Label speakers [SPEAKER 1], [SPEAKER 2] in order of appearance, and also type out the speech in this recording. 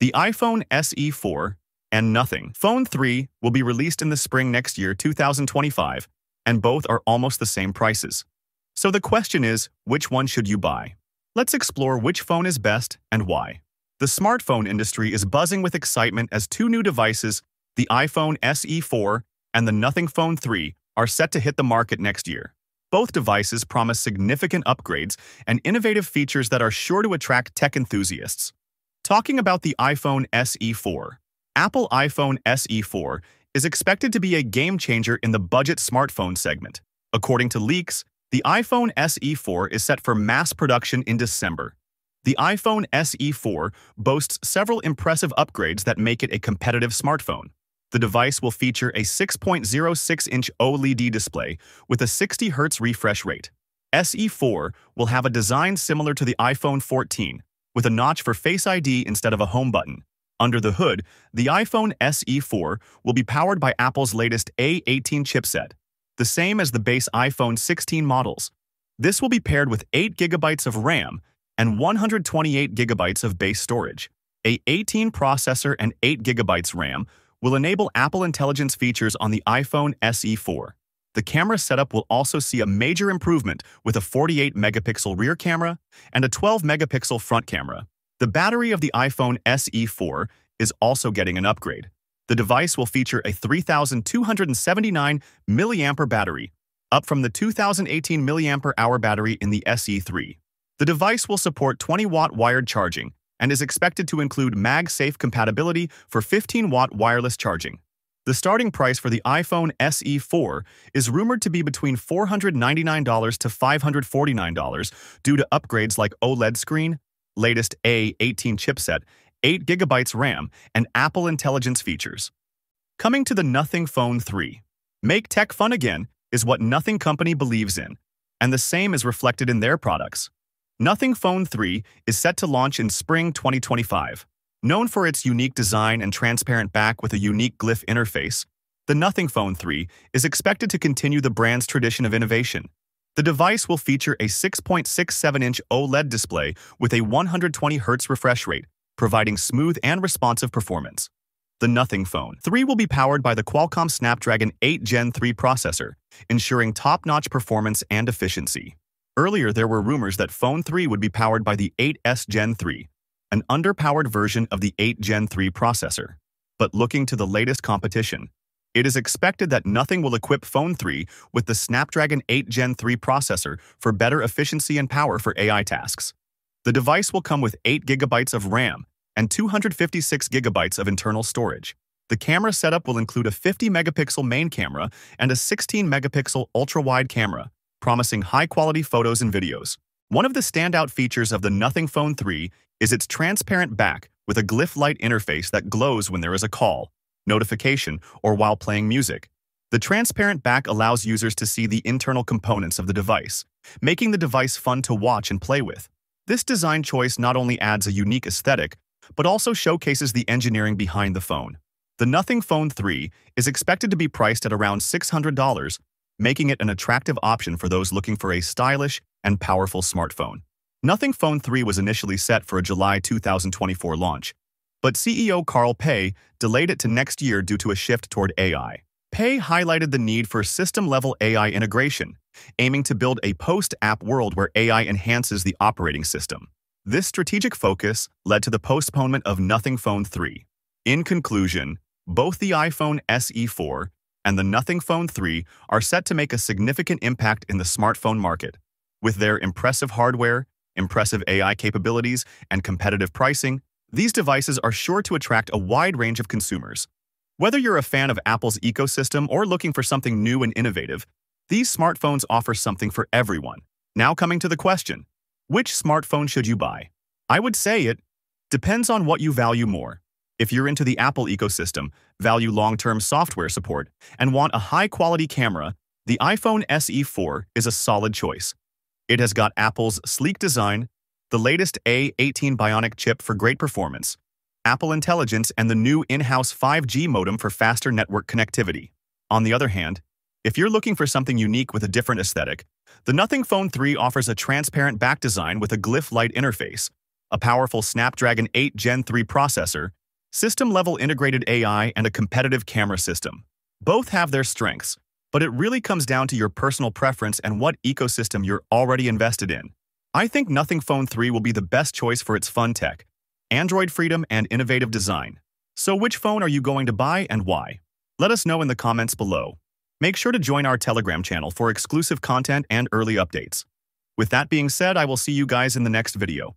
[SPEAKER 1] The iPhone SE 4 and Nothing Phone 3 will be released in the spring next year, 2025, and both are almost the same prices. So the question is, which one should you buy? Let's explore which phone is best and why. The smartphone industry is buzzing with excitement as two new devices, the iPhone SE 4 and the Nothing Phone 3, are set to hit the market next year. Both devices promise significant upgrades and innovative features that are sure to attract tech enthusiasts. Talking about the iPhone SE 4, Apple iPhone SE 4 is expected to be a game-changer in the budget smartphone segment. According to leaks, the iPhone SE 4 is set for mass production in December. The iPhone SE 4 boasts several impressive upgrades that make it a competitive smartphone. The device will feature a 6.06-inch OLED display with a 60 Hz refresh rate. SE 4 will have a design similar to the iPhone 14, with a notch for Face ID instead of a home button. Under the hood, the iPhone SE 4 will be powered by Apple's latest A18 chipset, the same as the base iPhone 16 models. This will be paired with 8 GB of RAM and 128 GB of base storage. A18 processor and 8 GB RAM will enable Apple Intelligence features on the iPhone SE 4. The camera setup will also see a major improvement with a 48-megapixel rear camera and a 12-megapixel front camera. The battery of the iPhone SE 4 is also getting an upgrade. The device will feature a 3,279 mAh battery, up from the 2018 mAh battery in the SE 3. The device will support 20-watt wired charging and is expected to include MagSafe compatibility for 15-watt wireless charging. The starting price for the iPhone SE 4 is rumored to be between $499 to $549 due to upgrades like OLED screen, latest A18 chipset, 8 GB RAM, and Apple Intelligence features. Coming to the Nothing Phone 3. Make tech fun again is what Nothing Company believes in, and the same is reflected in their products. Nothing Phone 3 is set to launch in spring 2025. Known for its unique design and transparent back with a unique glyph interface, the Nothing Phone 3 is expected to continue the brand's tradition of innovation. The device will feature a 6.67-inch OLED display with a 120 Hz refresh rate, providing smooth and responsive performance. The Nothing Phone 3 will be powered by the Qualcomm Snapdragon 8 Gen 3 processor, ensuring top-notch performance and efficiency. Earlier, there were rumors that Phone 3 would be powered by the 8S Gen 3, an underpowered version of the 8 Gen 3 processor. But looking to the latest competition, it is expected that Nothing will equip Phone 3 with the Snapdragon 8 Gen 3 processor for better efficiency and power for AI tasks. The device will come with 8 GB of RAM and 256 GB of internal storage. The camera setup will include a 50-megapixel main camera and a 16-megapixel ultra-wide camera, promising high-quality photos and videos. One of the standout features of the Nothing Phone 3 is its transparent back with a glyph light interface that glows when there is a call, notification, or while playing music. The transparent back allows users to see the internal components of the device, making the device fun to watch and play with. This design choice not only adds a unique aesthetic, but also showcases the engineering behind the phone. The Nothing Phone 3 is expected to be priced at around $600, making it an attractive option for those looking for a stylish and powerful smartphone. Nothing Phone 3 was initially set for a July 2024 launch, but CEO Carl Pei delayed it to next year due to a shift toward AI. Pei highlighted the need for system-level AI integration, aiming to build a post-app world where AI enhances the operating system. This strategic focus led to the postponement of Nothing Phone 3. In conclusion, both the iPhone SE 4 and the Nothing Phone 3 are set to make a significant impact in the smartphone market. With their impressive hardware, impressive AI capabilities, and competitive pricing, these devices are sure to attract a wide range of consumers. Whether you're a fan of Apple's ecosystem or looking for something new and innovative, these smartphones offer something for everyone. Now coming to the question, which smartphone should you buy? I would say it depends on what you value more. If you're into the Apple ecosystem, value long-term software support, and want a high-quality camera, the iPhone SE 4 is a solid choice. It has got Apple's sleek design, the latest A18 Bionic chip for great performance, Apple Intelligence, and the new in-house 5G modem for faster network connectivity. On the other hand, if you're looking for something unique with a different aesthetic, the Nothing Phone 3 offers a transparent back design with a glyph light interface, a powerful Snapdragon 8 Gen 3 processor, system-level integrated AI, and a competitive camera system. Both have their strengths, but it really comes down to your personal preference and what ecosystem you're already invested in. I think Nothing Phone 3 will be the best choice for its fun tech, Android freedom, and innovative design. So which phone are you going to buy and why? Let us know in the comments below. Make sure to join our Telegram channel for exclusive content and early updates. With that being said, I will see you guys in the next video.